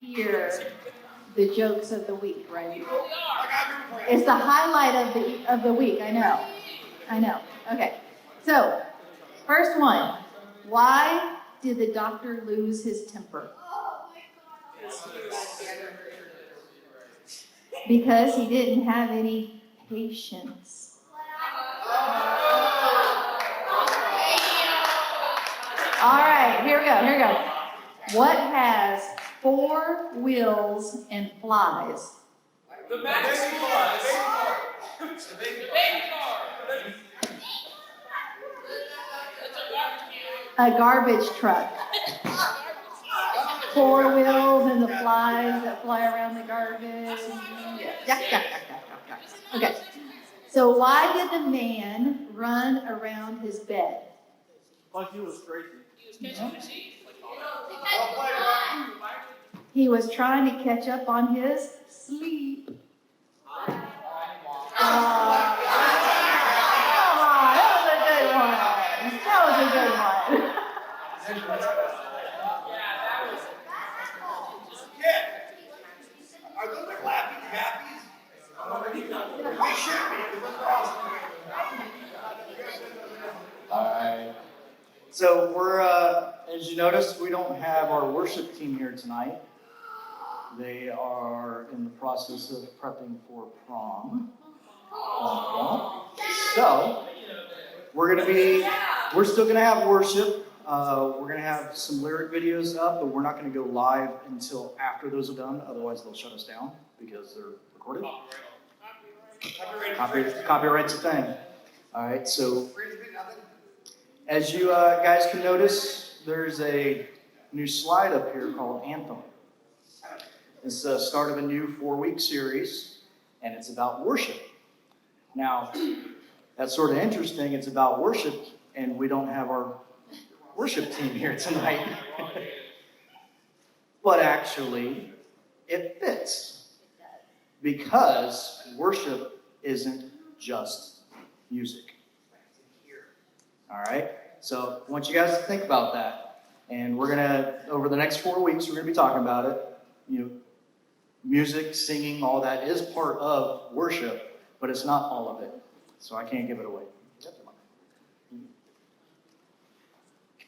hear the jokes of the week, right? It's the highlight of the week. I know. Okay. So, first one. Why did the doctor lose his temper? Because he didn't have any patience. All right, here we go. What has 4 wheels and flies? The baby car. The baby car. A garbage truck. 4 wheels and the flies that fly around the garbage. Yeah. Okay. So why did the man run around his bed? Like he was crazy. He was trying to catch up on his sleep. That was a good one. Are those like laughing happies? We should be. Alright. So we're, as you noticed, we don't have our worship team here tonight. They are in the process of prepping for prom. So, we're still going to have worship. We're going to have some lyric videos up, but we're not going to go live until after those are done. Otherwise, they'll shut us down because they're recorded. Copyright's a thing. All right, so as you guys can notice, there's a new slide up here called Anthem. It's the start of a new 4-week series, and it's about worship. Now, that's sort of interesting. It's about worship, and we don't have our worship team here tonight. But actually, it fits. Because worship isn't just music. All right? So I want you guys to think about that. And we're going to, over the next 4 weeks, we're going to be talking about it. Music, singing, all that is part of worship, but it's not all of it. So I can't give it away. Give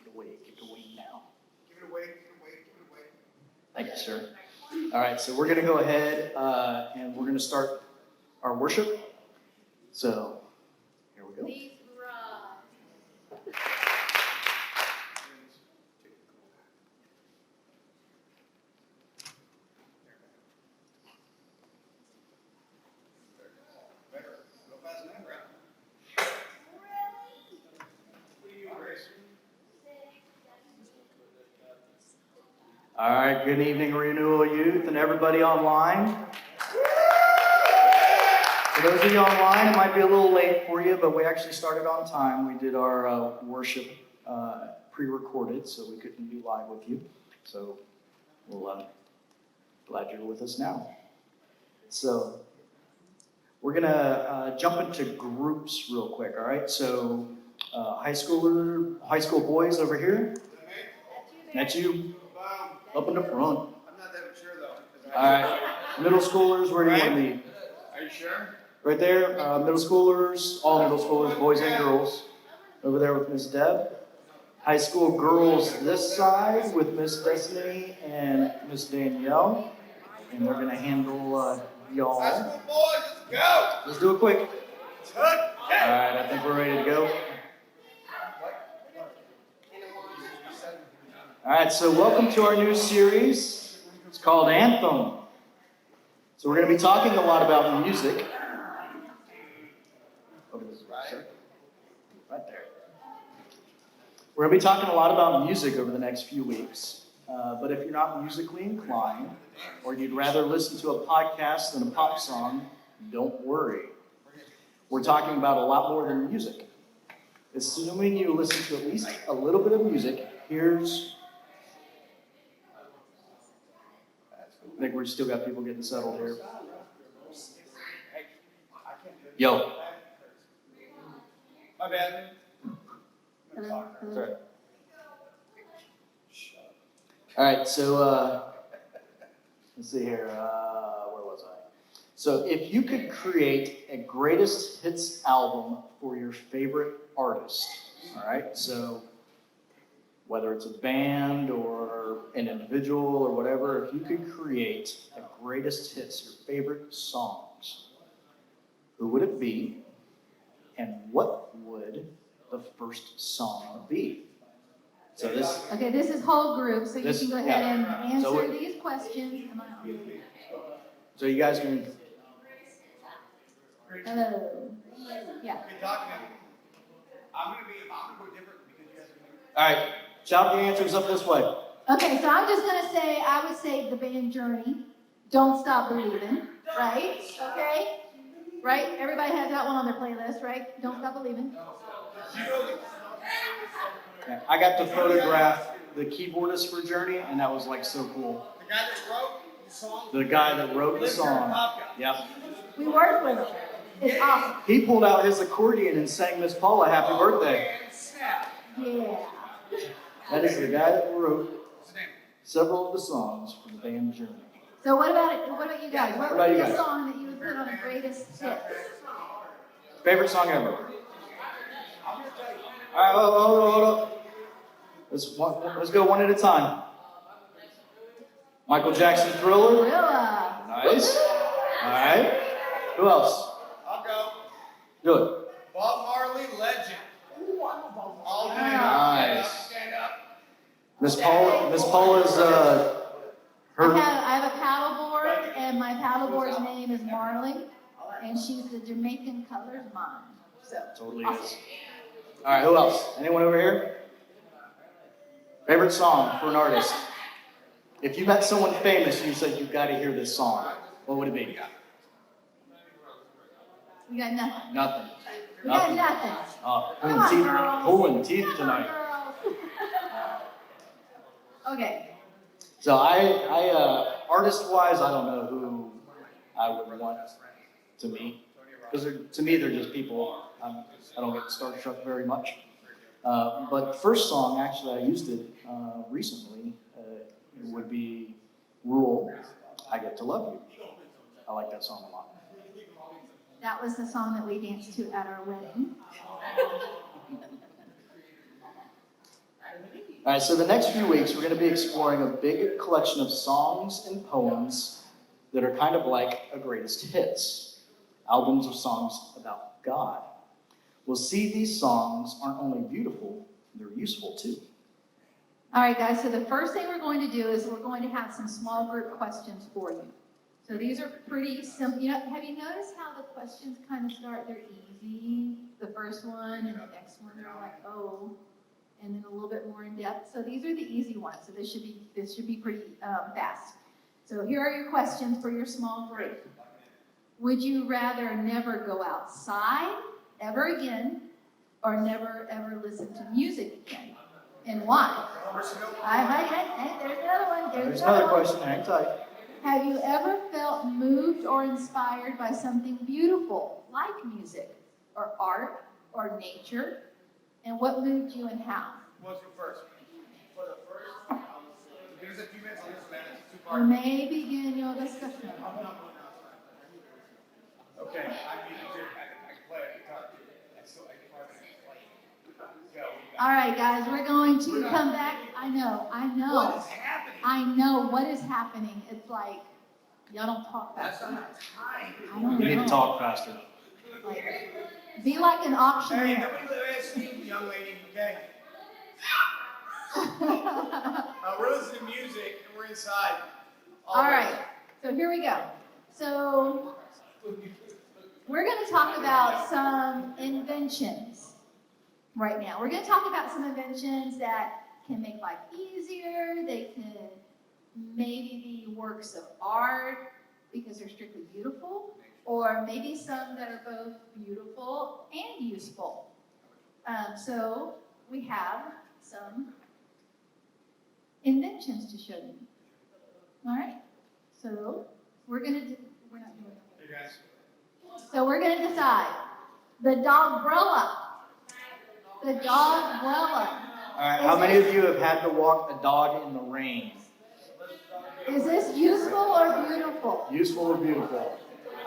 it away now. Give it away. Thank you, sir. All right, so we're going to go ahead and we're going to start our worship. So, here we go. All right, good evening, Renewal Youth and everybody online. For those of you online, it might be a little late for you, but we actually started on time. We did our worship pre-recorded, so we couldn't be live with you. So we're glad you're with us now. So we're going to jump into groups real quick, all right? So high school boys over here. That's you. Up in the front. I'm not that mature though. All right. Middle schoolers, where do you want to be? Are you sure? Right there. Middle schoolers, all middle schoolers, boys and girls. Over there with Miss Deb. High school girls this side with Miss Destiny and Miss Danielle. And we're going to handle y'all. High school boys, let's go. Let's do it quick. All right, I think we're ready to go. All right, so welcome to our new series. It's called Anthem. So we're going to be talking a lot about music. Right there. We're going to be talking a lot about music over the next few weeks. But if you're not musically inclined, or you'd rather listen to a podcast than a pop song, don't worry. We're talking about a lot more than music. Assuming you listen to at least a little bit of music, I think we've still got people getting settled here. Yo. My bad. All right, so Let's see here. Where was I? So if you could create a greatest hits album for your favorite artist, all right? So whether it's a band or an individual or whatever, if you could create a greatest hits, your favorite songs, who would it be? And what would the first song be? So this. Okay, this is whole group, so you can go ahead and answer So these questions. Am I on? So you guys can. Hello. Yeah. Good talking to you. I'm gonna go different because you guys are. All right, shout the answers up this way. Okay, so I'm just gonna say, I would say the band Journey, Don't Stop Believing, right? Okay? Right? Everybody has that one on their playlist, right? Don't Stop Believing. Okay, I got to photograph the keyboardist for Journey, and that was like so cool. The guy that wrote the song. The guy that wrote the Youth song. Apopka. Yep. We worked with them. It's awesome. He pulled out his accordion and sang Miss Paula happy birthday. And snap. Yeah. That is the guy that wrote What's his name? several of the songs for the band Journey. So what about you guys? What about would you be a guys? song that you would put on a greatest hits? Favorite song ever? All right, hold on. Let's go one at a time. Michael Jackson, Thriller. Gorilla. Nice. All right. Who else? I'll go. Do it. Bob Marley, legend. All day. Nice. Stand up. Miss Paula's her. I have a paddleboard, and my paddleboard's name is Marley, and she's the Jamaican Colors Mom. So Totally awesome. is. All right, who else? Anyone over here? Favorite song for an artist? If you met someone famous and you said you've got to hear this song, what would it be? We got nothing. Nothing. We got nothing. Oh, Come on, girls. pulling teeth Come on, tonight. girls. Okay. So I artist-wise, I don't know who I would want to meet, because to me they're just people. I don't get starstruck very much. But first song, actually, I used it recently. It would be Renewal, I Get to Love You. I like that song a lot. That was the song that we danced to at our wedding. All right, so the next few weeks, we're going to be exploring a big collection of songs and poems that are kind of like a greatest hits, albums of songs about God. We'll see these songs aren't only beautiful, they're useful too. All right, guys, so the first thing we're going to do is we're going to have some small group questions for you. So these are pretty simple. You know, have you noticed how the questions kind of start? They're easy, the first one, and the next one they're like, oh, and then a little bit more in depth. So these are the easy ones. So this should be pretty fast. So here are your questions for your small group. Would you rather never go outside ever again, or never ever listen to music again? And why? Hey, there's another one. There's another question, hang tight. Have you ever felt moved or inspired by something beautiful, like music, or art, or nature? And what moved you and how? Let's go first. For the first, there's a few minutes on this, man. It's too You far. may begin your discussion. Okay, I need to. I can play a guitar. I can play. Go. All right, guys, we're going to come back. I know. What is happening? I know what is happening. It's like, y'all don't talk fast That's enough. not time. I don't You need know. to talk faster. Like, be like an Hey, auctioneer. nobody ask you, young lady, okay? We're listening to music and we're inside. All right, so here we go. So we're going to talk about some inventions right now. We're going to talk about some inventions that can make life easier. They can maybe be works of art because they're strictly beautiful, or maybe some that are both beautiful and useful. So we have some inventions to show you. All right, so we're not doing it. Hey, guys. So we're going to decide. The dog-brella. The dog-brella. All right, how many of you have had to walk a dog in the rain? Is this useful or beautiful? Useful or beautiful?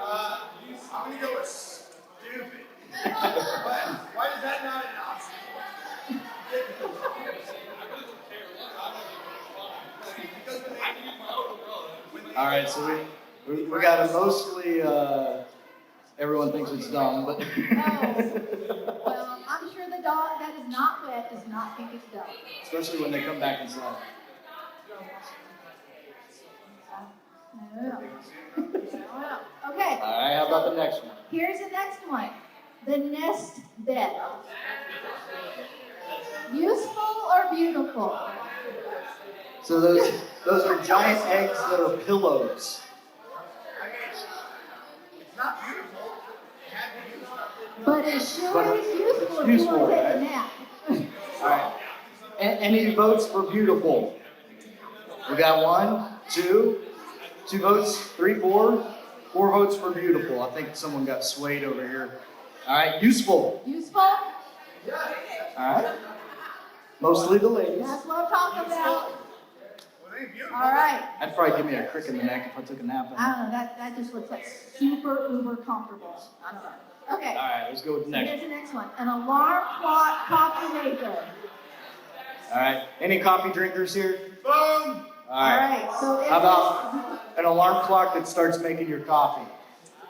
I'm gonna go with stupid. Why is that not an option? All right, so we got it mostly. Everyone thinks it's dumb, but. Oh, well, I'm sure the dog that is not wet does not think it's dumb. Especially when they come back inside. I don't know. Okay. All right, how about the next one? Here's the next one. The nest bed. Useful or beautiful? So those are giant eggs that are pillows. I mean, it's not beautiful. It had to be useful. But it sure But is useful if it's you want to useful, take a right? nap. All right. Any votes for beautiful? We got 1, 2 votes, 3, 4 votes for beautiful. I think someone got swayed over here. All right, useful. Useful? All right. Mostly the ladies. That's what I'm talking about. Well, they ain't beautiful. All right. That'd probably give me a crick in the neck if I took a nap. I don't know. That just looks like super uber comfortable. I don't know. Okay. All right, let's go with the next Here's one. the next one. An alarm clock coffee maker. All right. Any coffee drinkers here? Boom! All All right. right. So How about an alarm clock that starts making your coffee?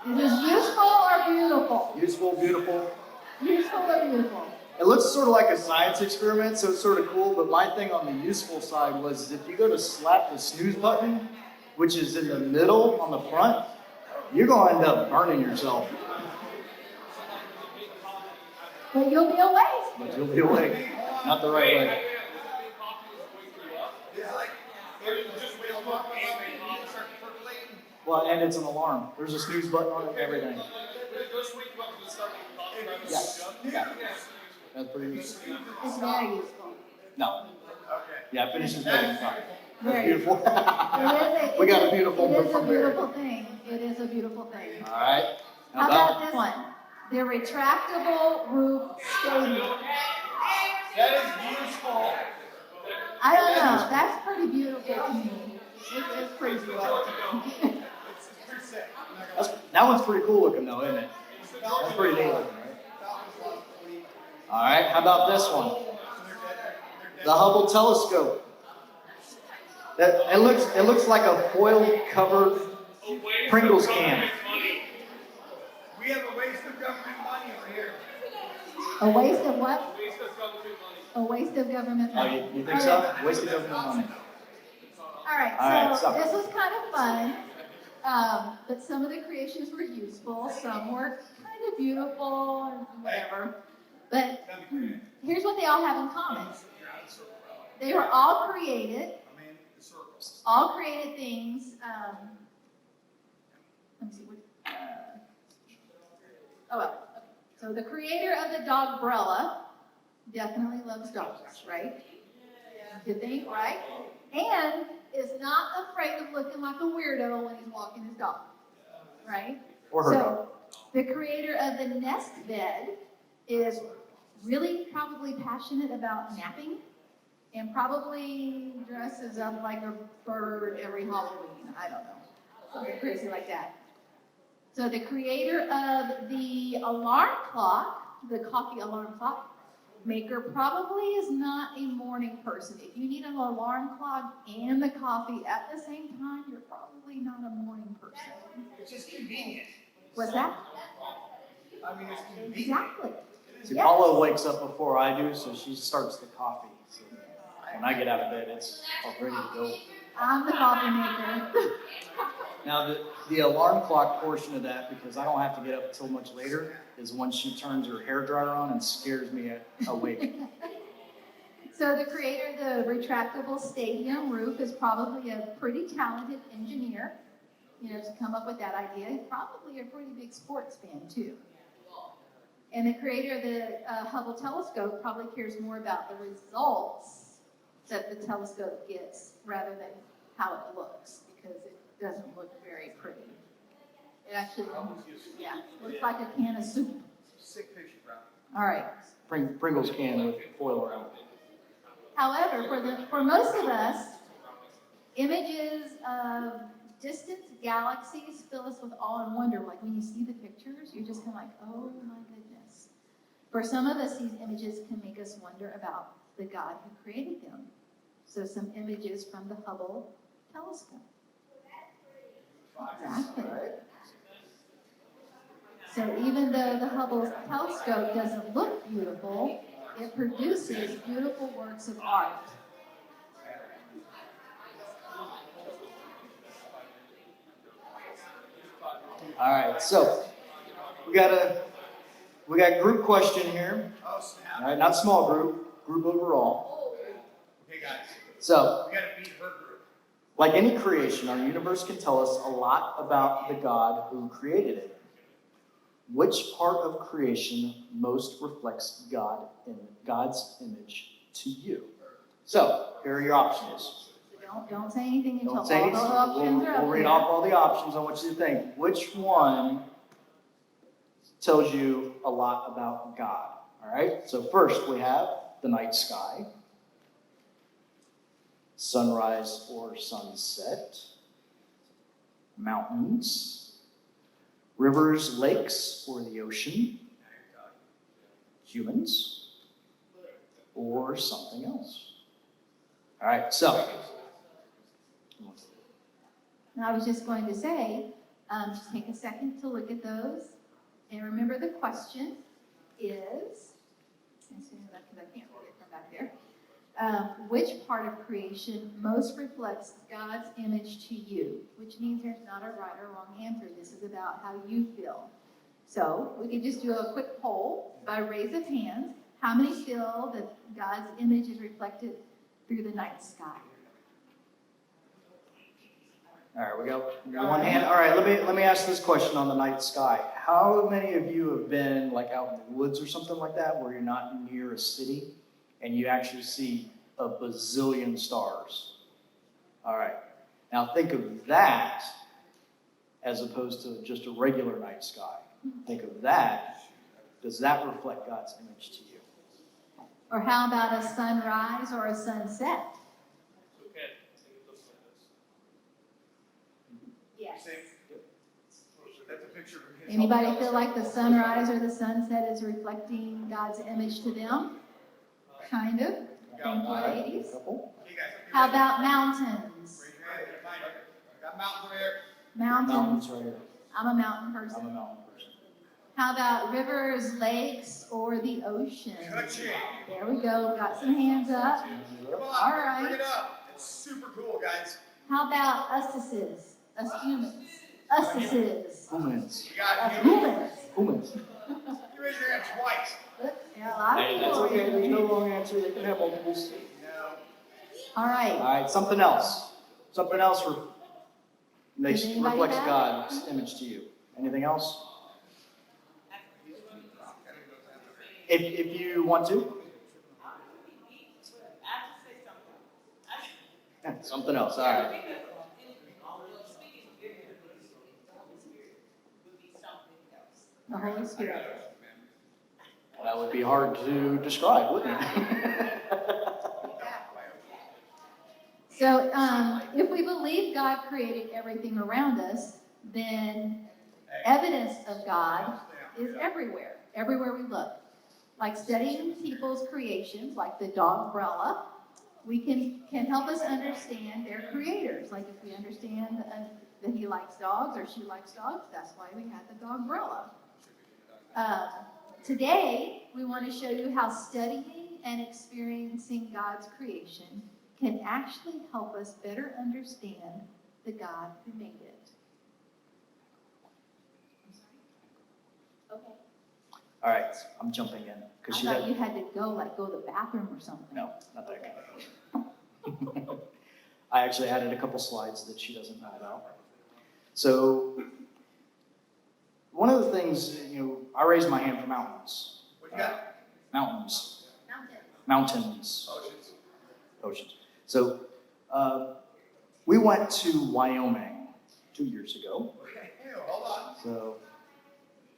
is this useful or beautiful? Useful, beautiful. Useful or beautiful? It looks sort of like a science experiment, so it's sort of cool, but my thing on the useful side was if you go to slap the snooze button, which is in the middle on the front, you're going to end up burning yourself. But you'll be awake. But you'll be awake. Not the right way. It's like, it just wake up and you start percolating. Well, and it's an alarm. There's a snooze button on it, everything. Yes. Yeah. That's pretty useful. It's very useful. No. Okay. Yeah, it finishes making coffee. That's Very beautiful. It We got a is beautiful It one is a from Barry. beautiful thing. It is a beautiful thing. All right. How about this one? The retractable roof stadium. That is useful. I don't know. That's pretty beautiful to me. It's pretty beautiful. It's pretty sick. That one's pretty cool looking though, isn't it? That's pretty neat looking, right? All right. How about this one? The Hubble Telescope. It looks like a foil covered Pringles can. We have a waste of government money over here. A waste of what? A waste of government Oh, money. you think so? Wasted government money. All right, All right, so so- this was kind of fun, but some of the creations were useful, some were kind of beautiful and whatever. But here's what they all have in common. They were all created things. Let me see. Oh well. Okay. So the creator of the dogbrella definitely loves dogs, right? Good thing, right? And is not afraid of looking like a weirdo when he's walking his dog, right? Or her so dog. the creator of the nest bed is really probably passionate about napping and probably dresses up like a bird every Halloween. I don't know. Something crazy like that. So the creator of the alarm clock, the coffee alarm clock maker, probably is not a morning person. If you need an alarm clock and the coffee at the same time, you're probably not a morning person. It's just convenient. What's that? I mean, it's convenient. Exactly. See, Yes. Paula wakes up before I do, so she starts the coffee. So when I get out of bed, it's all ready to go. I'm the coffee maker. Now, the alarm clock portion of that, because I don't have to get up until much later, is when she turns her hairdryer on and scares me awake. So the creator of the retractable stadium roof is probably a pretty talented engineer, to come up with that idea. He's probably a pretty big sports fan too. And the creator of the Hubble Telescope probably cares more about the results that the telescope gets rather than how it looks, because it doesn't look very pretty. It actually, looks like a can of soup. Sick picture, bro. All right. Pringles can with foil around it. However, for most of us, Images of distant galaxies fill us with awe and wonder. Like when you see the pictures, you're just kind of like, oh my goodness. For some of us, these images can make us wonder about the God who created them. So some images from the Hubble Telescope. Exactly. So even though the Hubble Telescope doesn't look beautiful, it produces beautiful works of art. All right, so we got group question here. Oh, snap. All right, not small group overall. Okay, guys. So, We gotta beat her group. like any creation, our universe can tell us a lot about the God who created it. Which part of creation most reflects God's image to you? So, here are your options. Don't say anything until Don't say all anything. the options are up We'll read there. off all the options. I want you to think. Which one tells you a lot about God? All right? So first we have the night sky, sunrise or sunset, mountains, rivers, lakes, or the ocean, humans, or something else. All right, so. And I was just going to say, just take a second to look at those. And remember the question is, because I can't read it from back there, which part of creation most reflects God's image to you? Which means there's not a right or wrong answer. This is about how you feel. So we could just do a quick poll by raise of hands. How many feel that God's image is reflected through the night sky? All right, we got one hand. All right, let me ask this question on the night sky. How many of you have been like out in the woods or something like that, where you're not near a city, and you actually see a bazillion stars? All right, now think of that as opposed to just a regular night sky. Think of that. Does that reflect God's image to you? Or how about a sunrise or a sunset? Yes. That's a picture of his. Anybody feel like the sunrise or the sunset is reflecting God's image to them? Kind of. Thank you, ladies. Couple. Okay, guys. How about mountains? Raise your hand. Find it. Got mountains over here. Mountains. Right here. I'm a mountain I'm a person. mountain person. How about rivers, lakes, or the ocean? Touching. There we go. Got some hands up. Come on. All right. Bring it up. It's super cool, guys. How about uses? Us humans. Uses. Humans. You got Us you. humans. Humans. You raised your hand twice. Yeah, a lot of Hey, people. that's okay. There's no wrong answer. They can have multiples. No. All right. All right, something else. Something else Does anybody reflects have? God's image to you. Anything else? If you want to. Something else. All right. The Holy Spirit. That would be hard to describe, wouldn't it? So, if we believe God created everything around us, then evidence of God is everywhere, everywhere we look. Like studying people's creations, like the dog umbrella, we can help us understand their creators. Like if we understand that he likes dogs or she likes dogs, that's why we had the dog umbrella. Today, we want to show you how studying and experiencing God's creation can actually help us better understand the God who made it. Okay. All right, I'm jumping in. I thought you had to go to the bathroom or something. No, not that kind. I actually added a couple slides that she doesn't know about. So, one of the things, I raised my hand for mountains. What you got? Mountains. Mountain. Mountains. Oceans. Oceans. So, we went to Wyoming 2 years ago. Okay. Ew, hold on. So,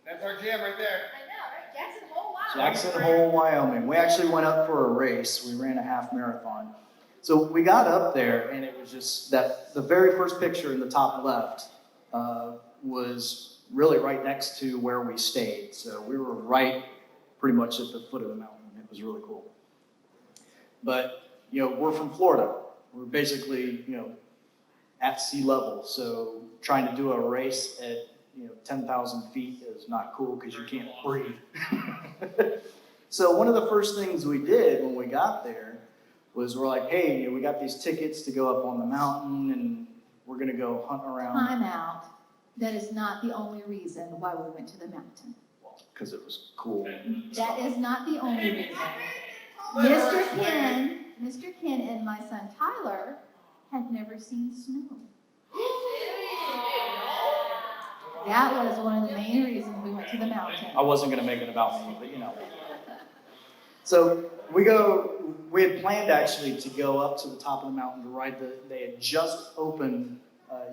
That's our jam right there. I know, right? Jackson Hole, wow. Jackson Hole, Wyoming. We actually went up for a race. We ran a half marathon. So we got up there, and it was just that the very first picture in the top left was really right next to where we stayed. So we were right pretty much at the foot of the mountain. It was really cool. But, we're from Florida. We're basically, at sea level. So trying to do a race at, 10,000 feet is not cool because you can't breathe. So one of the first things we did when we got there was we're like, hey, we got these tickets to go up on the mountain and we're going to go hunt around. Time out. That is not the only reason why we went to the mountain. Because it was cool. That is not the only reason. Mr. Ken and my son Tyler had never seen snow. That was one of the main reasons we went to the mountain. I wasn't going to make it about me, but So we had planned actually to go up to the top of the mountain to ride they had just opened,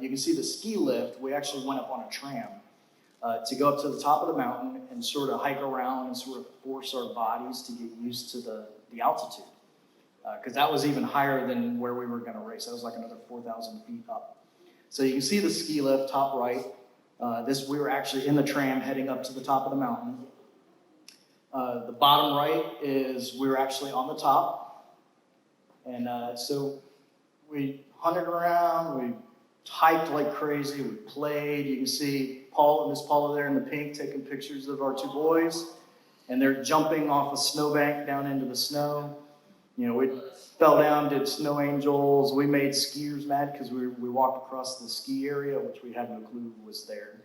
you can see the ski lift. We actually went up on a tram to go up to the top of the mountain and sort of hike around and sort of force our bodies to get used to the altitude. Because that was even higher than where we were going to race. That was like another 4,000 feet up. So you can see the ski lift, top right. We were actually in the tram heading up to the top of the mountain. The bottom right is we were actually on the top. And so we hunted around, we hiked like crazy, we played. You can see Paul and Miss Paula there in the pink taking pictures of our two boys. And they're jumping off a snowbank down into the snow. We fell down, did snow angels. We made skiers mad because we walked across the ski area, which we had no clue was there.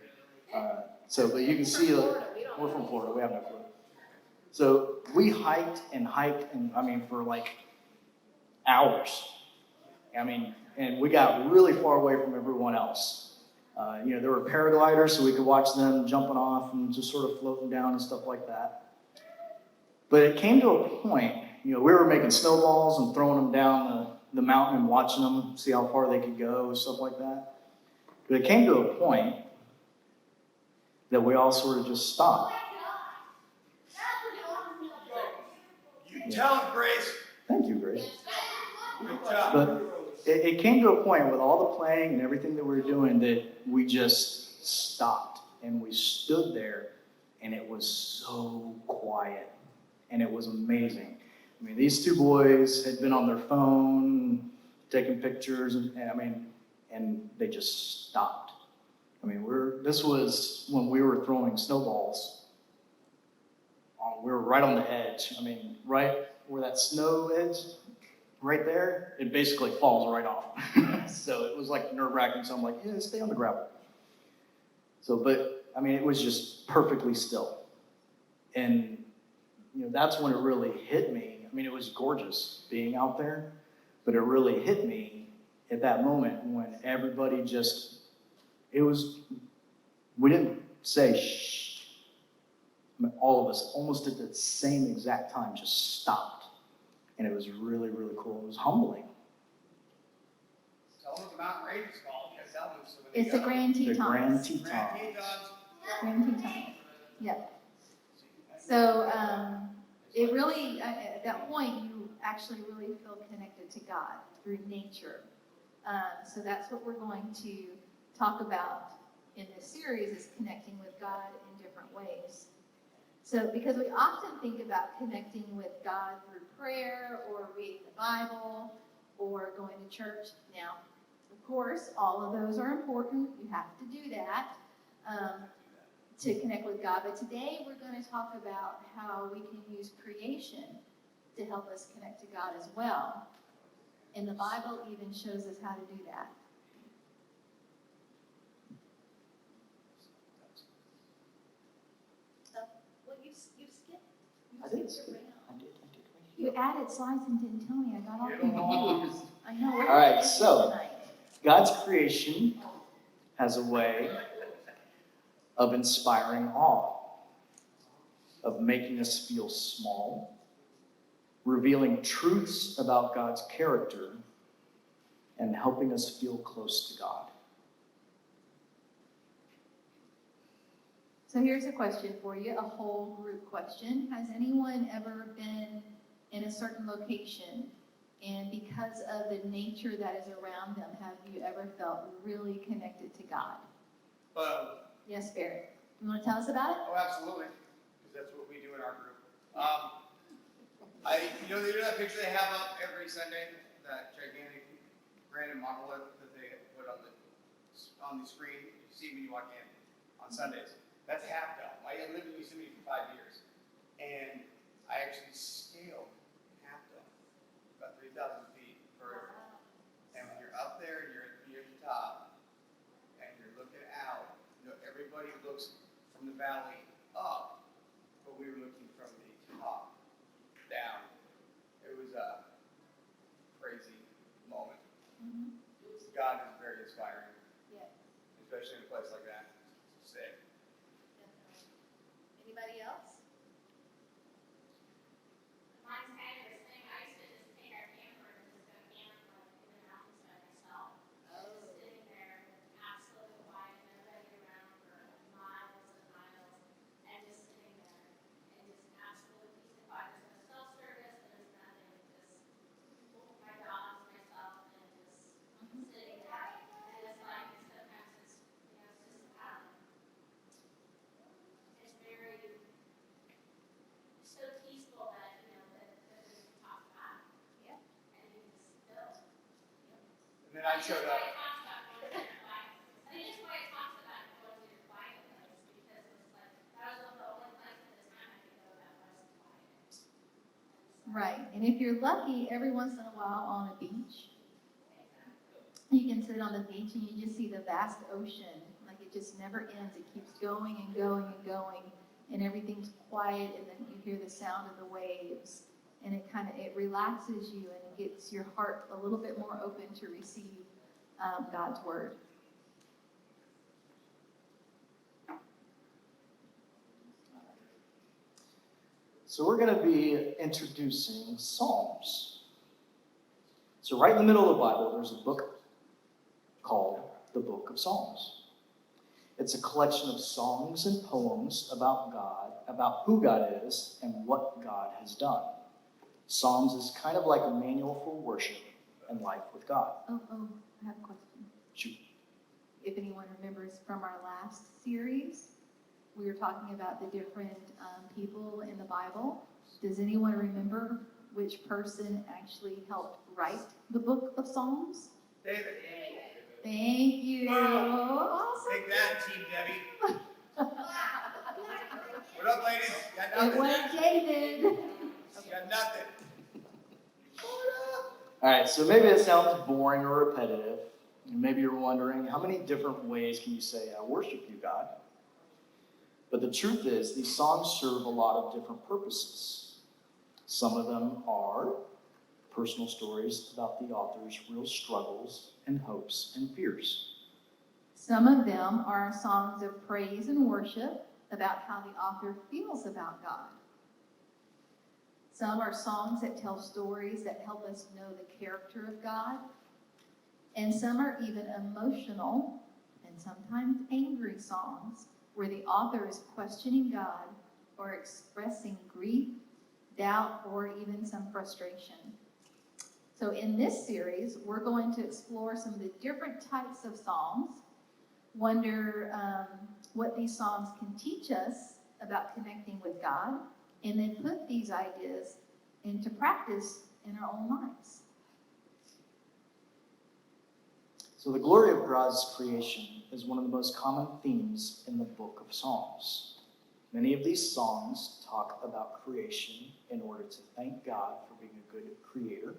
But you can see, we're from Florida, we have no clue. So we hiked, and for like hours. And we got really far away from everyone else. There were paragliders, so we could watch them jumping off and just sort of floating down and stuff like that. But it came to a point, we were making snowballs and throwing them down the mountain and watching them, see how far they could go, stuff like that. But it came to a point that we all sort of just stopped. You tell him, Grace. Thank you, Grace. Good job. But it came to a point with all the playing and everything that we were doing that we just stopped. And we stood there, and it was so quiet. And it was amazing. These two boys had been on their phone, taking pictures, and they just stopped. This was when we were throwing snowballs. We were right on the edge. Right where that snow is, right there, it basically falls right off. So it was like nerve-wracking. So I'm like, yeah, stay on the gravel. It was just perfectly still. And that's when it really hit me. It was gorgeous being out there, but it really hit me at that moment when everybody we didn't say shh. All of us, almost at the same exact time, just stopped. And it was really, really cool. It was humbling. Tell them what the mountain range is called, because they'll move some of It's the Grand Tetons. The Grand Tetons. Grand Tetons. Yep. So it really, at that point, you actually really feel connected to God through nature. So that's what we're going to talk about in this series, is connecting with God in different ways. So because we often think about connecting with God through prayer or reading the Bible or going to church. Now, of course, all of those are important. You have to do that to connect with God. But today we're going to talk about how we can use creation to help us connect to God as well. And the Bible even shows us how to do that. Well, you skipped. I did. You added slides and didn't tell me. I got all confused. I know. All right, so God's creation has a way of inspiring awe, of making us feel small, revealing truths about God's character, and helping us feel close to God. So here's a question for you, a whole group question. Has anyone ever been in a certain location And because of the nature that is around them, have you ever felt really connected to God? Yes, Barrett. You want to tell us about it? Oh, absolutely. Because that's what we do in our group. They do that picture they have up every Sunday, that gigantic random monolith that they put on the screen. You see when you walk in on Sundays. That's half done. I lived in Yosemite for 5 years, and I actually scaled half done, about 3,000 feet vertical. And when you're up there and you're near the top, and you're looking out, everybody looks from the valley up, but we were looking from the top down. It was a crazy moment. Mm-hmm. God is very inspiring, Yes. especially in a place like that. Sick. Definitely. Anybody else? Mine's kind of the same. I used to just take our camper and just go camping in the mountains by myself. Oh. Just sitting there, absolutely quiet, nobody around for miles and miles, and just sitting there and just absolute peace and quiet. There's no cell service, there's nothing, just my dogs, myself, and just sitting there. And it's like sometimes it's just a pattern. It's very so peaceful that that we can talk about. Yeah. And you can still. And then I showed up. I think that's why it talks about going to your quiet place, because it's like that was the only place at the time I could go that was quiet. Right. And if you're lucky, every once in a while on a beach, you can sit on the beach and you just see the vast ocean. Like it just never ends. It keeps going and going and going. And everything's quiet, and then you hear the sound of the waves. And it relaxes you, and it gets your heart a little bit more open to receive God's word. So we're going to be introducing Psalms. So right in the middle of the Bible, there's a book called the Book of Psalms. It's a collection of songs and poems about God, about who God is and what God has done. Psalms is kind of like a manual for worship and life with God. Oh, I have a question. Shoot. If anyone remembers from our last series, we were talking about the different people in the Bible. Does anyone remember which person actually helped write the book of Psalms? David. Thank you. Awesome. Take that, Team Debbie. What up, ladies? Got It nothing? was David. Got nothing. All right, so maybe it sounds boring or repetitive. Maybe you're wondering, how many different ways can you say, I worship you, God? But the truth is, these songs serve a lot of different purposes. Some of them are personal stories about the author's real struggles and hopes and fears. Some of them are songs of praise and worship about how the author feels about God. Some are songs that tell stories that help us know the character of God. And some are even emotional and sometimes angry songs where the author is questioning God or expressing grief, doubt, or even some frustration. So in this series, we're going to explore some of the different types of songs, wonder what these songs can teach us about connecting with God, and then put these ideas into practice in our own lives. So the glory of God's creation is one of the most common themes in the book of Psalms. Many of these songs talk about creation in order to thank God for being a good creator,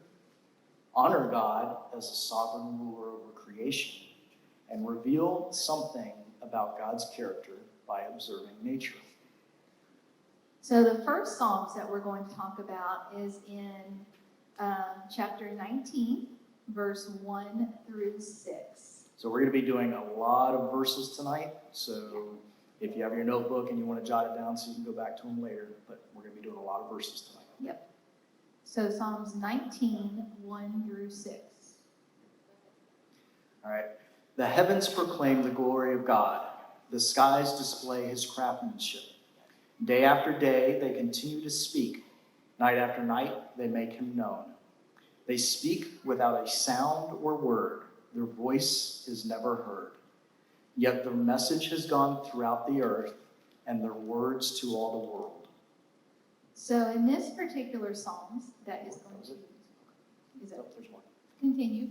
honor God as a sovereign ruler over creation, and reveal something about God's character by observing nature. So the first Psalms that we're going to talk about is in chapter 19, verse 1 through 6. So we're going to be doing a lot of verses tonight. So if you have your notebook and you want to jot it down so you can go back to them later, but we're going to be doing a lot of verses tonight. Yep. So Psalms 19, 1 through 6. All right. The heavens proclaim the glory of God. The skies display his craftsmanship. Day after day, they continue to speak. Night after night, they make him known. They speak without a sound or word. Their voice is never heard. Yet their message has gone throughout the earth, and their words to all the world. So in this particular Psalms, that is going to, is Oh, it, there's more. continue.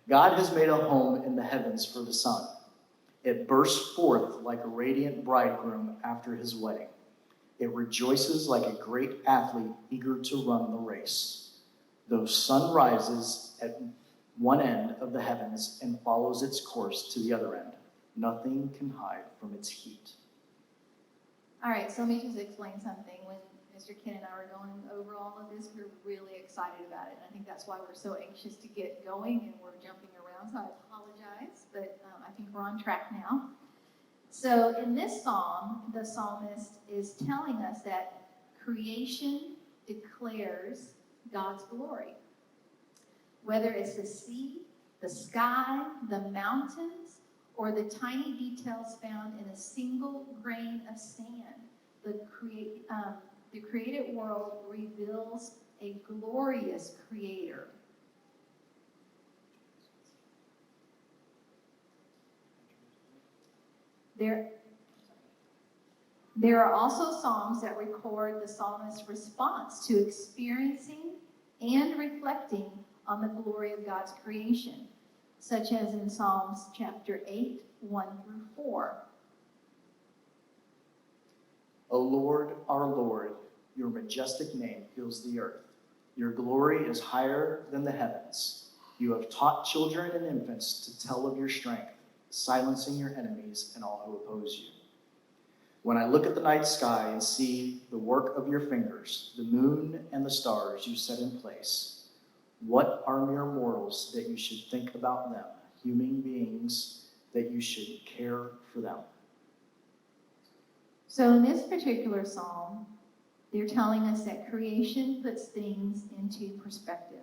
God has made a home in the heavens for the sun. It bursts forth like a radiant bridegroom after his wedding. It rejoices like a great athlete eager to run the race. The sun rises at one end of the heavens and follows its course to the other end. Nothing can hide from its heat. All right, so let me just explain something. When Mr. Ken and I were going over all of this, we were really excited about it. And I think that's why we're so anxious to get going and we're jumping around, so I apologize, but I think we're on track now. So in this psalm, the psalmist is telling us that creation declares God's glory. Whether it's the sea, the sky, the mountains, or the tiny details found in a single grain of sand, the created world reveals a glorious creator. There are also psalms that record the psalmist's response to experiencing and reflecting on the glory of God's creation, such as in Psalms chapter 8, 1 through 4. O Lord, our Lord, your majestic name fills the earth. Your glory is higher than the heavens. You have taught children and infants to tell of your strength, silencing your enemies and all who oppose you. When I look at the night sky and see the work of your fingers, the moon and the stars you set in place, what are mere mortals that you should think about them, human beings that you should care for them? So in this particular psalm, they're telling us that creation puts things into perspective.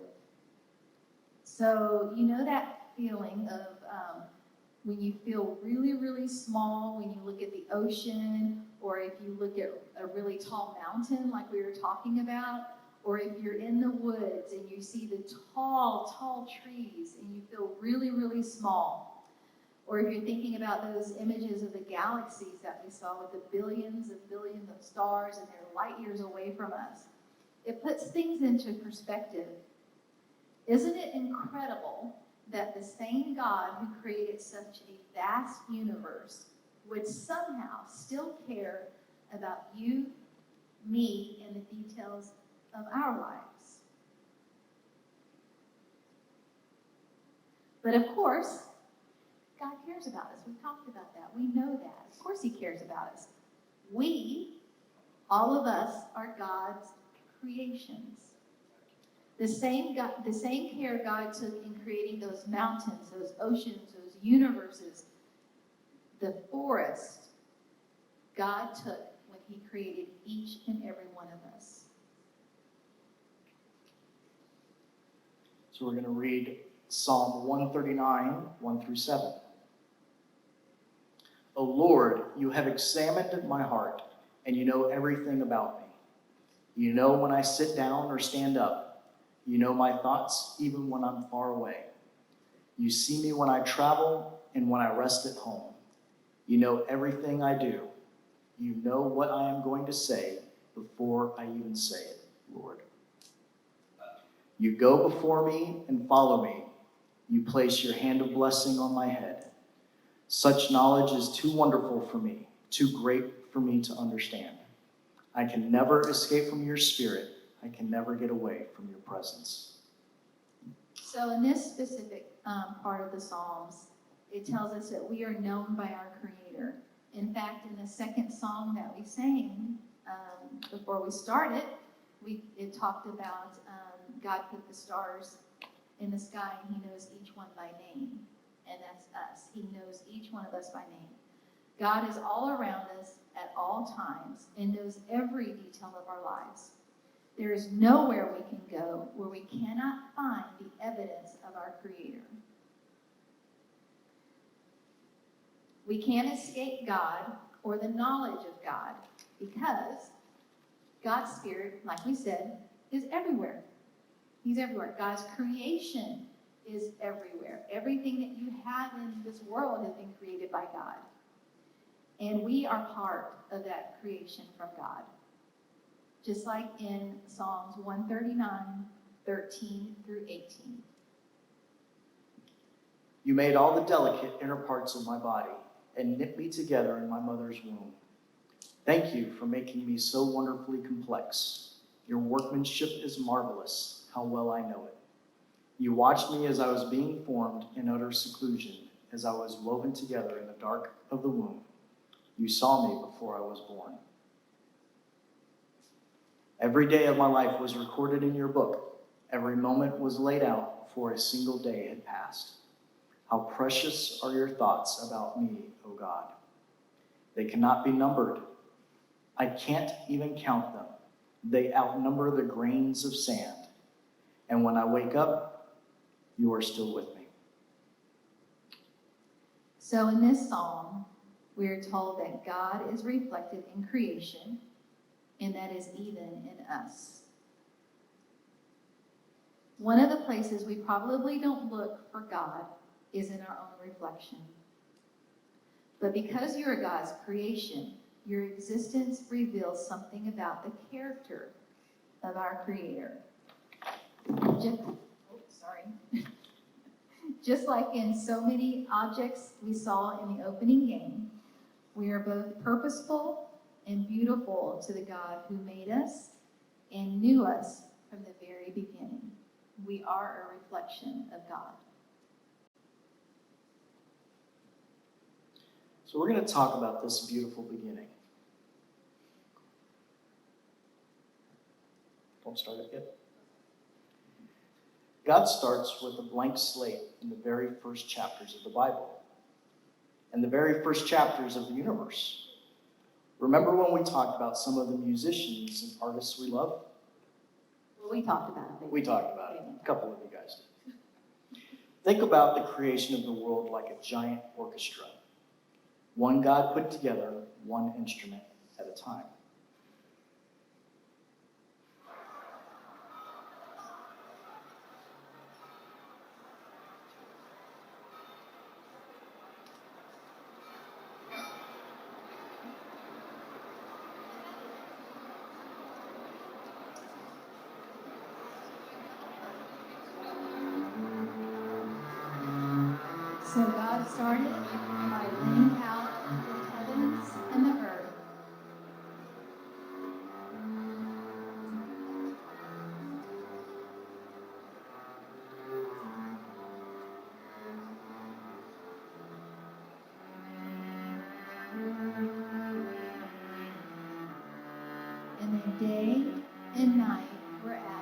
So you know that feeling of when you feel really, really small, when you look at the ocean, or if you look at a really tall mountain like we were talking about, or if you're in the woods and you see the tall, tall trees and you feel really, really small. Or if you're thinking about those images of the galaxies that we saw with the billions and billions of stars and they're light years away from us, it puts things into perspective. Isn't it incredible that the same God who created such a vast universe would somehow still care about you, me, and the details of our lives? But of course, God cares about us. We've talked about that. We know that. Of course he cares about us. We, all of us, are God's creations. The same care God took in creating those mountains, those oceans, those universes, the forest, God took when he created each and every one of us. So we're going to read Psalm 139, 1 through 7. O Lord, you have examined my heart, and you know everything about me. You know when I sit down or stand up. You know my thoughts even when I'm far away. You see me when I travel and when I rest at home. You know everything I do. You know what I am going to say before I even say it, Lord. You go before me and follow me. You place your hand of blessing on my head. Such knowledge is too wonderful for me, too great for me to understand. I can never escape from your spirit. I can never get away from your presence. So in this specific part of the Psalms, it tells us that we are known by our Creator. In fact, in the second song that we sang before we started, it talked about God put the stars in the sky and he knows each one by name. And that's us. He knows each one of us by name. God is all around us at all times and knows every detail of our lives. There is nowhere we can go where we cannot find the evidence of our Creator. We can't escape God or the knowledge of God because God's Spirit, like we said, is everywhere. He's everywhere. God's creation is everywhere. Everything that you have in this world has been created by God. And we are part of that creation from God. Just like in Psalms 139, 13 through 18. You made all the delicate inner parts of my body and knit me together in my mother's womb. Thank you for making me so wonderfully complex. Your workmanship is marvelous. How well I know it. You watched me as I was being formed in utter seclusion, as I was woven together in the dark of the womb. You saw me before I was born. Every day of my life was recorded in your book. Every moment was laid out before a single day had passed. How precious are your thoughts about me, O God. They cannot be numbered. I can't even count them. They outnumber the grains of sand. And when I wake up, you are still with me. So in this psalm, we are told that God is reflected in creation, and that is even in us. One of the places we probably don't look for God is in our own reflection. But because you are God's creation, your existence reveals something about the character of our Creator. Just like in so many objects we saw in the opening game, we are both purposeful and beautiful to the God who made us and knew us from the very beginning. We are a reflection of God. So we're going to talk about this beautiful beginning. Don't start it yet. God starts with a blank slate in the very first chapters of the Bible and the very first chapters of the universe. Remember when we talked about some of the musicians and artists we love? Well, we talked about it. We talked about it. A couple of you guys did. Think about the creation of the world like a giant orchestra. One God put together, one instrument at a time. So God started by laying out the heavens and the earth. And then day and night were added.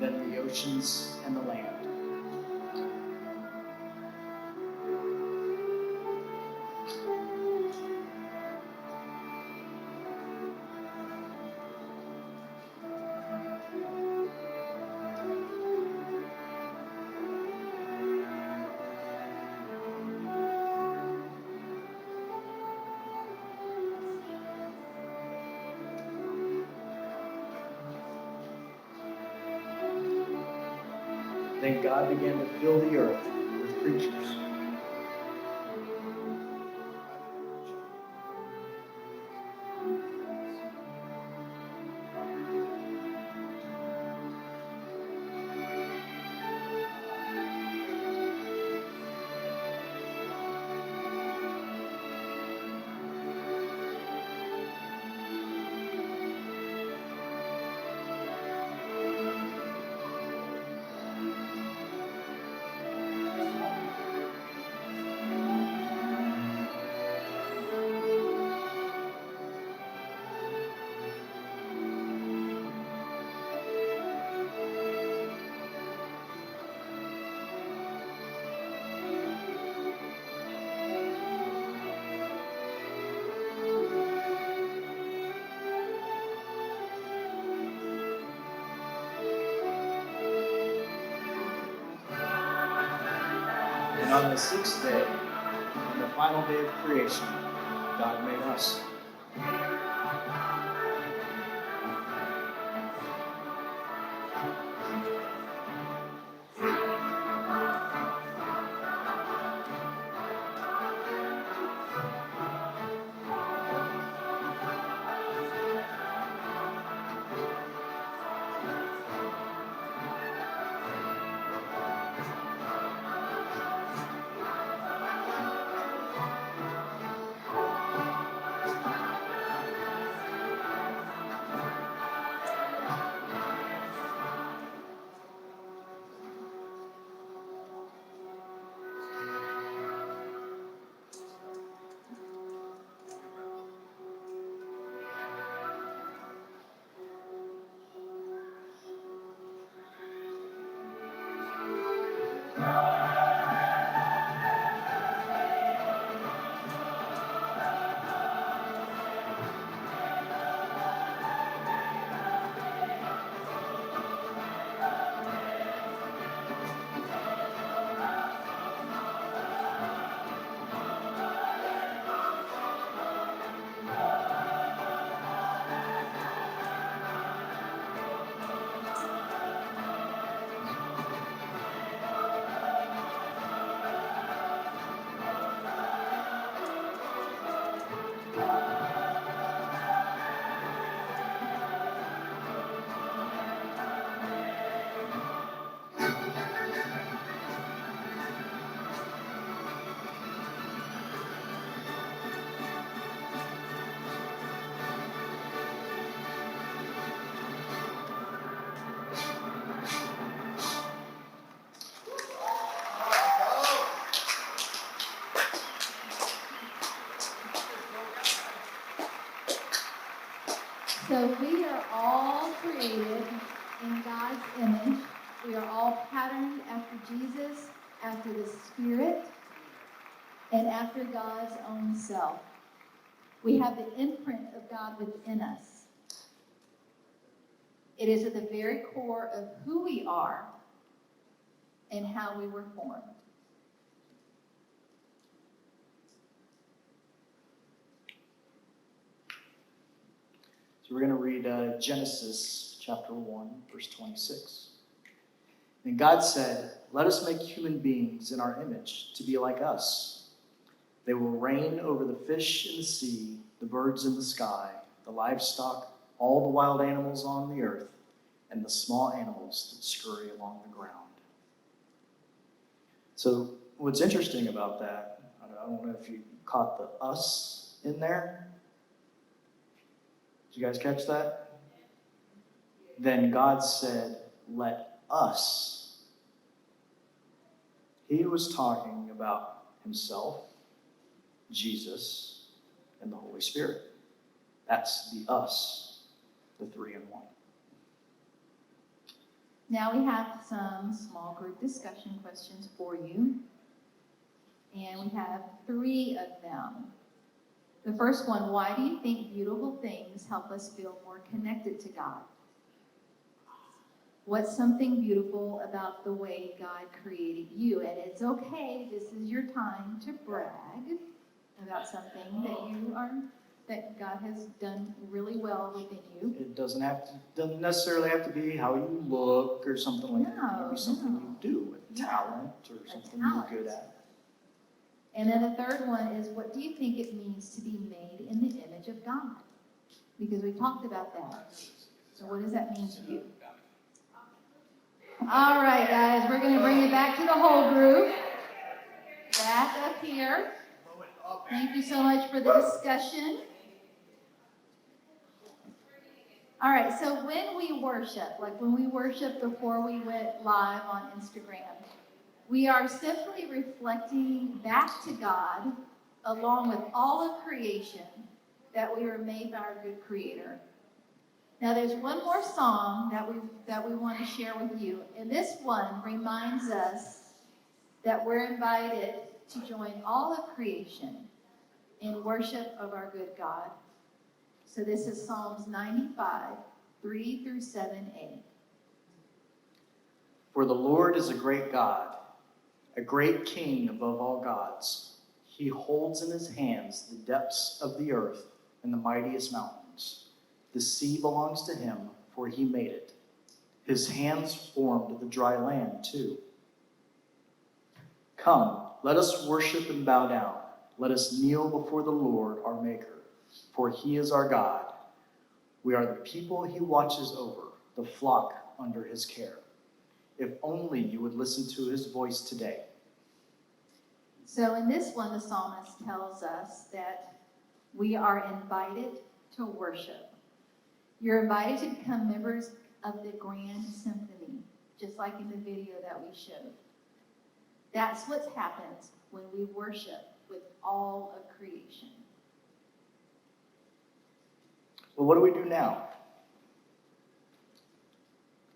Then the oceans and the land. Then God began to fill the earth with creatures. And on the sixth day, on the final day of creation, God made us. So we are all created in God's image. We are all patterned after Jesus, after the Spirit, and after God's own self. We have the imprint of God within us. It is at the very core of who we are and how we were formed. So we're going to read Genesis chapter 1, verse 26. And God said, "Let us make human beings in our image to be like us. They will reign over the fish in the sea, the birds in the sky, the livestock, all the wild animals on the earth, and the small animals that scurry along the ground." So what's interesting about that, I don't know if you caught the us in there. Did you guys catch that? Then God said, "Let us." He was talking about himself, Jesus, and the Holy Spirit. That's the us, the three in one. Now we have some small group discussion questions for you. And we have 3 of them. The first one, why do you think beautiful things help us feel more connected to God? What's something beautiful about the way God created you? And it's okay, this is your time to brag about something that God has done really well within you. It doesn't necessarily have to be how you look or something like that. It No, could be something no. you do, a talent or something talent. you're good at. And then the third one is, what do you think it means to be made in the image of God? Because we talked about that. So what does that mean to you? All right, guys, we're going to bring it back to the whole group. Back up here. Thank you so much for the discussion. All right, so when we worship, like when we worship before we went live on Instagram, we are simply reflecting back to God, along with all of creation, that we were made by our good Creator. Now, there's one more song that we want to share with you, and this one reminds us that we're invited to join all of creation in worship of our good God. So this is Psalms 95, 3 through 7a. For the Lord is a great God a great king above all gods. He holds in his hands the depths of the earth and the mightiest mountains. The sea belongs to him, for he made it. His hands formed the dry land too. Come, let us worship and bow down. Let us kneel before the Lord our Maker, for he is our God. We are the people he watches over, the flock under his care. If only you would listen to his voice today. So in this one, the psalmist tells us that we are invited to worship. You're invited to become members of the grand symphony, just like in the video that we showed. That's what happens when we worship with all of creation. Well, what do we do now?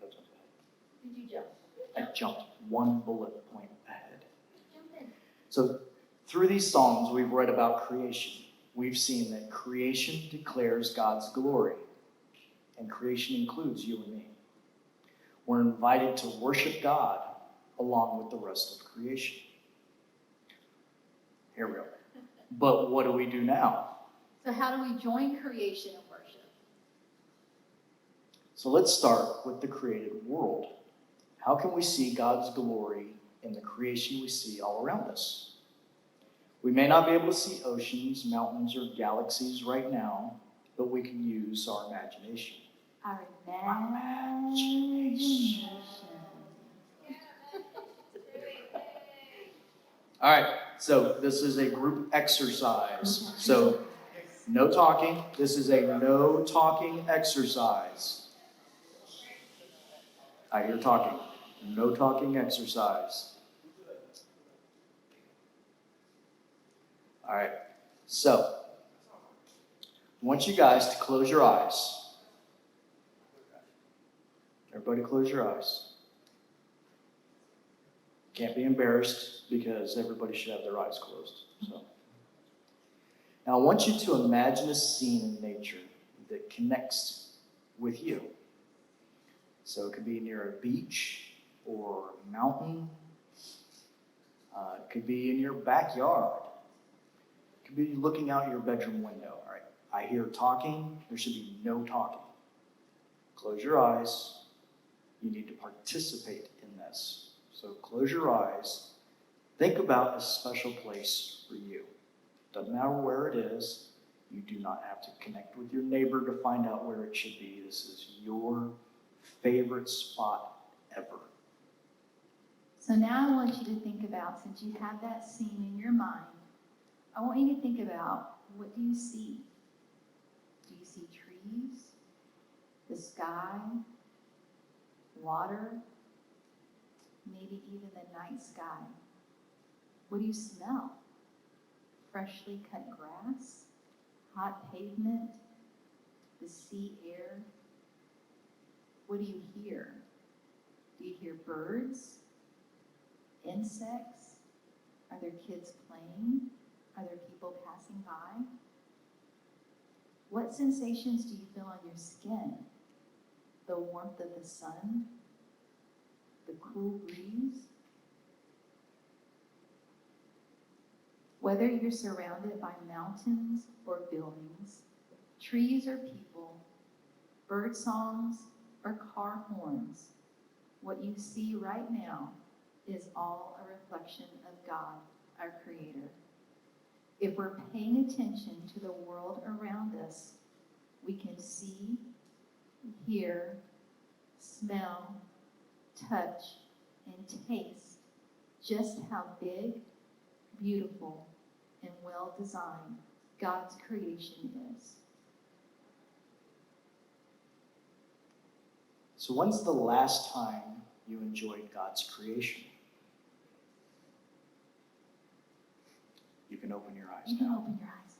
Did you jump? I jumped one bullet point ahead. Jump in. So through these Psalms, we've read about creation. We've seen that creation declares God's glory, and creation includes you and me. We're invited to worship God along with the rest of creation. Here we go. But what do we do now? So how do we join creation in worship? So let's start with the created world. How can we see God's glory in the creation we see all around us? We may not be able to see oceans, mountains, or galaxies right now, but we can use our imagination. Our imagination. All right, so this is a group exercise. So no talking. This is a no talking exercise. I hear talking. No talking exercise. All right, so I want you guys to close your eyes. Everybody close your eyes. Can't be embarrassed because everybody should have their eyes closed. So now I want you to imagine a scene in nature that connects with you. So it could be near a beach or a mountain. It could be in your backyard. It could be looking out your bedroom window. All right, I hear talking. There should be no talking. Close your eyes. You need to participate in this. So close your eyes. Think about a special place for you. Doesn't matter where it is. You do not have to connect with your neighbor to find out where it should be. This is your favorite spot ever. So now I want you to think about, since you have that scene in your mind, I want you to think about, what do you see? Do you see trees? The sky? Water? Maybe even the night sky? What do you smell? Freshly cut grass? Hot pavement? The sea air? What do you hear? Do you hear birds? Insects? Are there kids playing? Are there people passing by? What sensations do you feel on your skin? The warmth of the sun? The cool breeze? Whether you're surrounded by mountains or buildings, trees or people, bird songs or car horns, what you see right now is all a reflection of God, our Creator. If we're paying attention to the world around us, we can see, hear, smell, touch, and taste just how big, beautiful, and well-designed God's creation is. So when's the last time you enjoyed God's creation? You can open your eyes You can now. open your eyes.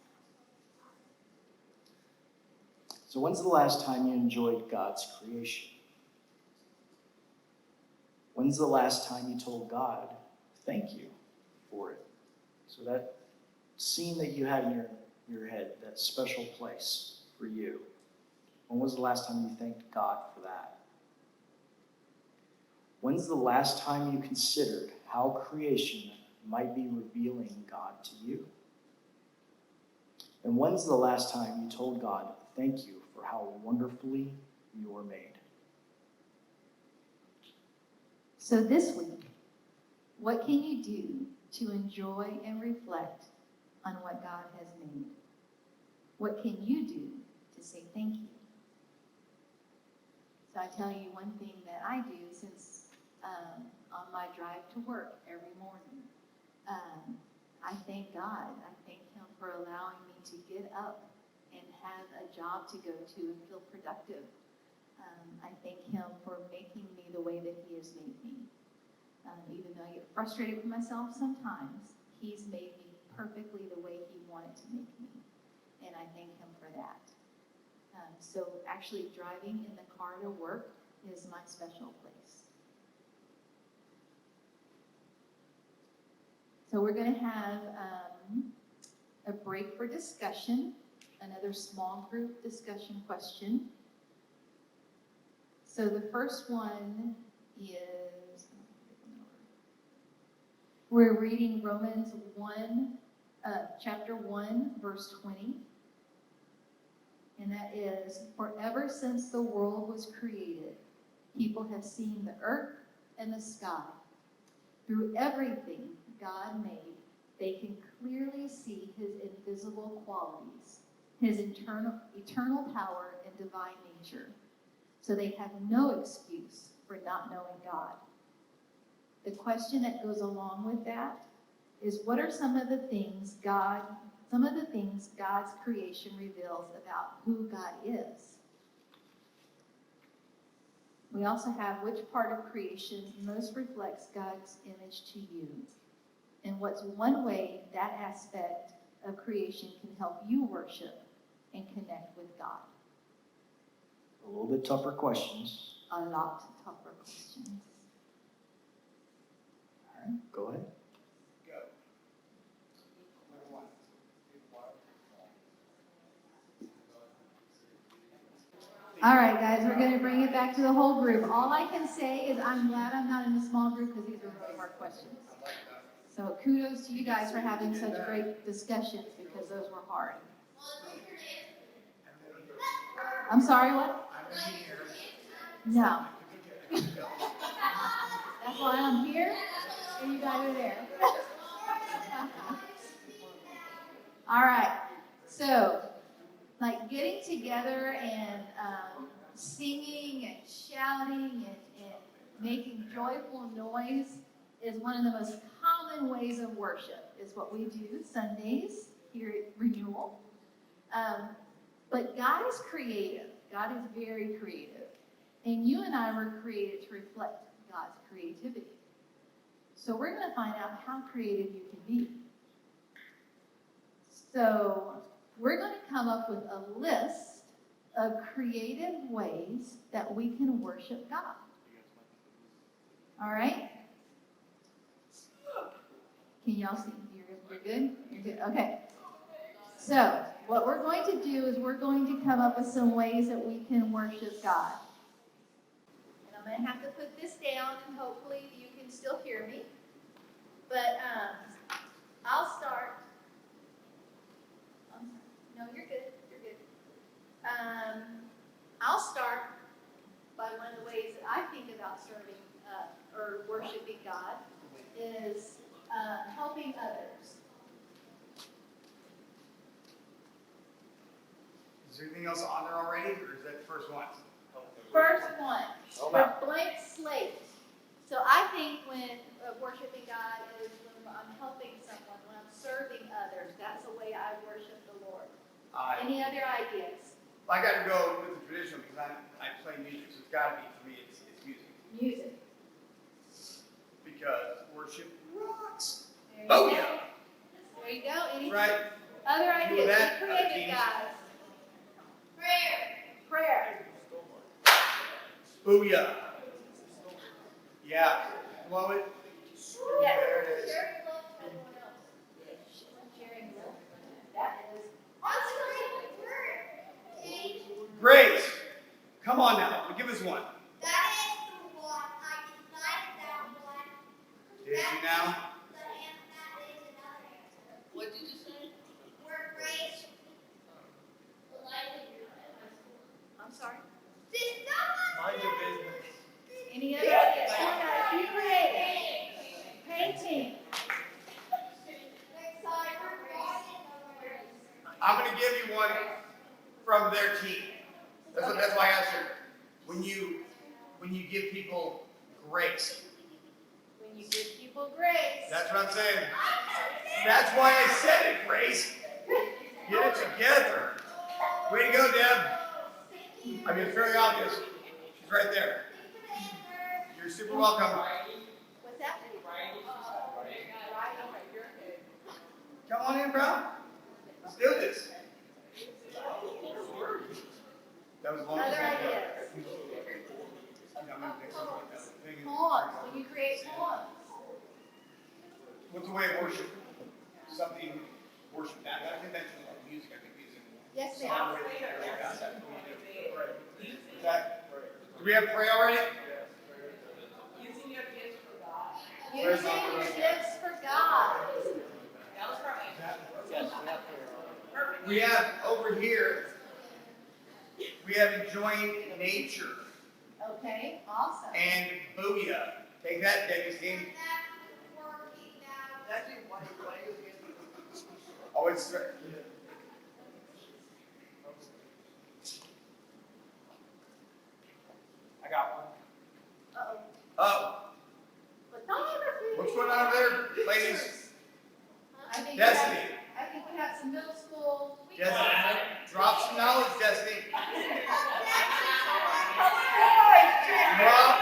So when's the last time you enjoyed God's creation? When's the last time you told God, thank you for it? So that scene that you had in your head, that special place for you, when was the last time you thanked God for that? When's the last time you considered how how creation might be revealing God to you. And when's the last time you told God, thank you for how wonderfully you were made? So this week, what can you do to enjoy and reflect on what God has made? What can you do to say thank you? So I tell you one thing that I do since on my drive to work every morning, I thank God. I thank Him for allowing me to get up and have a job to go to and feel productive. I thank Him for making me the way that He has made me. Even though I get frustrated with myself sometimes, He's made me perfectly the way He wanted to make me. And I thank Him for that. So actually driving in the car to work is my special place. So we're going to have a break for discussion, another small group discussion question. So the first one is, we're reading Romans 1, chapter 1, verse 20. And that is, for ever since the world was created, people have seen the earth and the sky. Through everything God made, they can clearly see His invisible qualities, His eternal power and divine nature. So they have no excuse for not knowing God. The question that goes along with that is, what are some of the things God's creation reveals about who God is? We also have, which part of creation most reflects God's image to you? And what's one way that aspect of creation can help you worship and connect with God? A little bit tougher questions. A lot tougher questions. All right, go ahead. Go. Number one. All right, guys, we're going to bring it back to the whole group. All I can say is I'm glad I'm not in a small group because these are really hard questions. So kudos to you guys for having such great discussions because those were hard. I'm sorry, what? No. That's why I'm here and you guys are there. All right. So, like getting together and singing and shouting and making joyful noise is one of the most common ways of worship, is what we do Sundays here at Renewal. But God is creative. God is very creative. And you and I were created to reflect God's creativity. So we're going to find out how creative you can be. So we're going to come up with a list of creative ways that we can worship God. All right? Can y'all see? You're good? You're good? Okay. So what we're going to do is we're going to come up with some ways that we can worship God. And I'm going to have to put this down, and hopefully you can still hear me. But I'll start. No, you're good. You're good. I'll start by one of the ways that I think about serving or worshiping God is helping others. Is there anything else on there already, or is that the first one? First one, the blank slate. So I think when worshiping God is when I'm helping someone, when I'm serving others. That's the way I worship the Lord. Any other ideas? I got to go with the traditional because I play music, so it's got to be, for me, it's music. Music. Because worship rocks. There you Oh, go. yeah. There you go. Any Right? other ideas? that, Be creative, teams. guys. Prayer. Booyah. Yeah. Love it. Yes. There it is. Sharing love with everyone else. Sharing love. That is. Grace. Come on now. Give us one. Did you now? What did you say? We're great. I'm sorry. Mind your business. Any other ideas? Be creative. Painting. I'm going to give you one from their team. That's why I asked you. When you give people grace. When you give people grace. That's what I'm saying. That's why I said it, Grace. Get it together. Way to go, Deb. I mean, it's very obvious. She's right there. You're super welcome. What's that? Come on in, bro. Let's do this. That was long. Other ideas? Poems. When you create poems. What's a way of worship? Something worship. Not conventional like music. I think music. Yes, Song ma'am. with that. Do we have prayer already? Using your gifts for God. Using your gifts for God. That was perfect. We have over here. We have enjoying nature Okay, awesome. and booyah. Take that, Debbie's team. Oh, it's right. I got one. Uh-oh. Oh, Photography. what's going on over there, ladies? I think Destiny. I think we have some middle school. Destiny. Drop some knowledge, Destiny. Rob.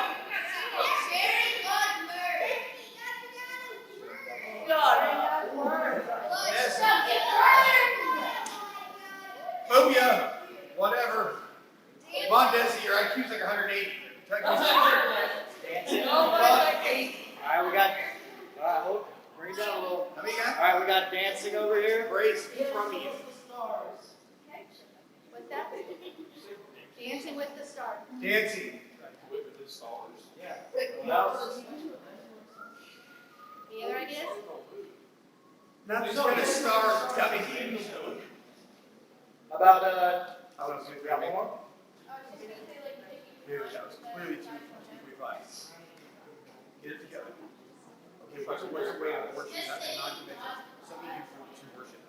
Booyah. Whatever. Come on, Desi, your IQ's like 180. Dancing. All right, we got. All right, bring it down a little. How many you got? All right, we got dancing over here. Grace from you. What's that? Dancing with the Stars. Dancing. Any other ideas? Not just gonna start dummy. How about I want to see if we got got one more. more? Here we go. Clearly 2.25. Get it together. Okay, what's the way of worship? Nothing non-conventional. Something you do to worship.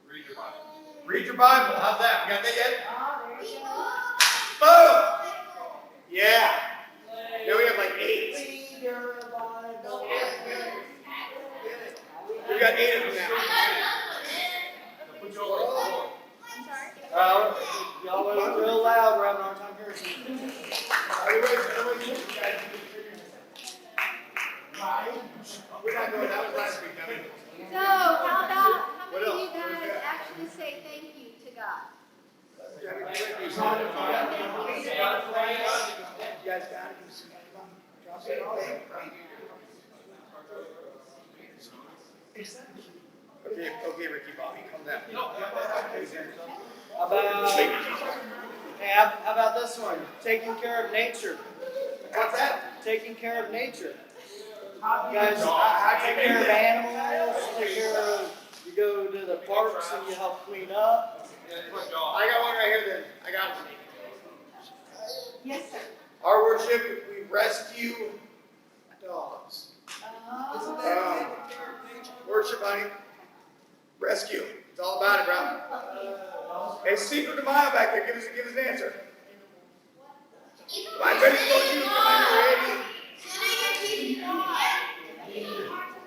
Read your Bible. Read your Bible. How's that? We got that yet? There you go. Boom! Yeah. Now we have like 8. We got 8 of them now. Y'all are real loud. We're having a hard time hearing you. We're not going. That was last week, dummy. So, how about how What many of else? you guys actually say thank you to God? You guys got it. Drop it all in. Okay, Ricky Bobby, calm down. How about, hey, how about this one? Taking care of nature. What's that? Taking care of nature. You guys take care of animals, take care of, you go to the parks and you help clean up. I got one right here then. I got one. Yes, sir. Our worship, we rescue dogs. Oh. Worship, honey. Rescue. It's all about it, bro. Hey, Secret to Mile back there. Give us an answer. I'm ready to go you. Come on, you ready?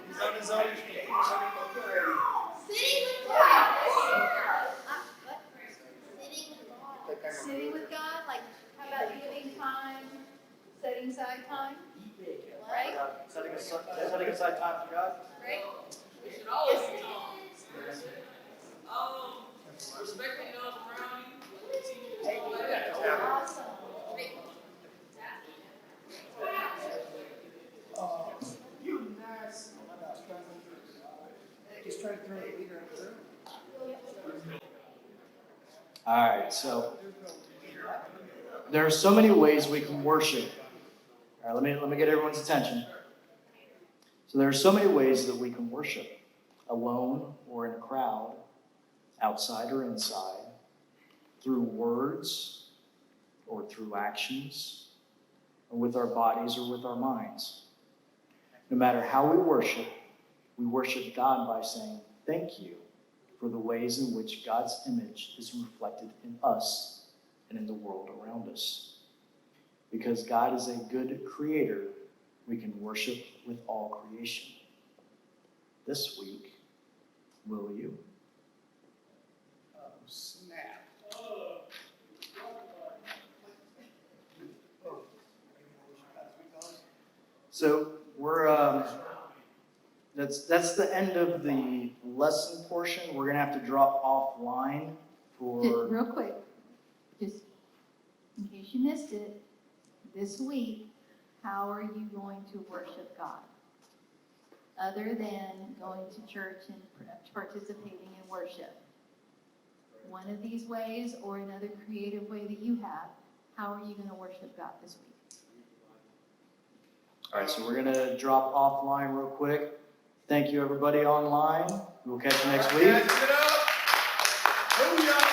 He's on his own. Sitting with God, like how about giving time, setting aside time, right? Setting aside time for God. Right? We should always be respecting those around you. Awesome. You nice. He's trying to throw a leader in the room. All right, so there are so many ways we can worship. All right, let me get everyone's attention. So there are so many ways that we can worship, alone or in a crowd, outside or inside, through words or through actions, or with our bodies or with our minds. No matter how we worship God by saying thank you for the ways in which God's image is reflected in us and in the world around us. Because God is a good creator, we can worship with all creation. This week, will you? Oh, snap. So we're that's the end of the lesson portion. We're gonna have to drop offline Just for real quick, just in case you missed it, this week, how are you going to worship God? Other than going to church and participating in worship. One of these ways or another creative way that you have, how are you going to worship God this week? All right, so we're gonna drop offline real quick. Thank you, everybody online. We'll catch you next week. Yes, get up. Booyah.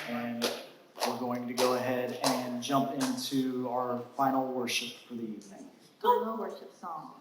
And we're going to go ahead and jump into our final worship for the evening. Final worship song.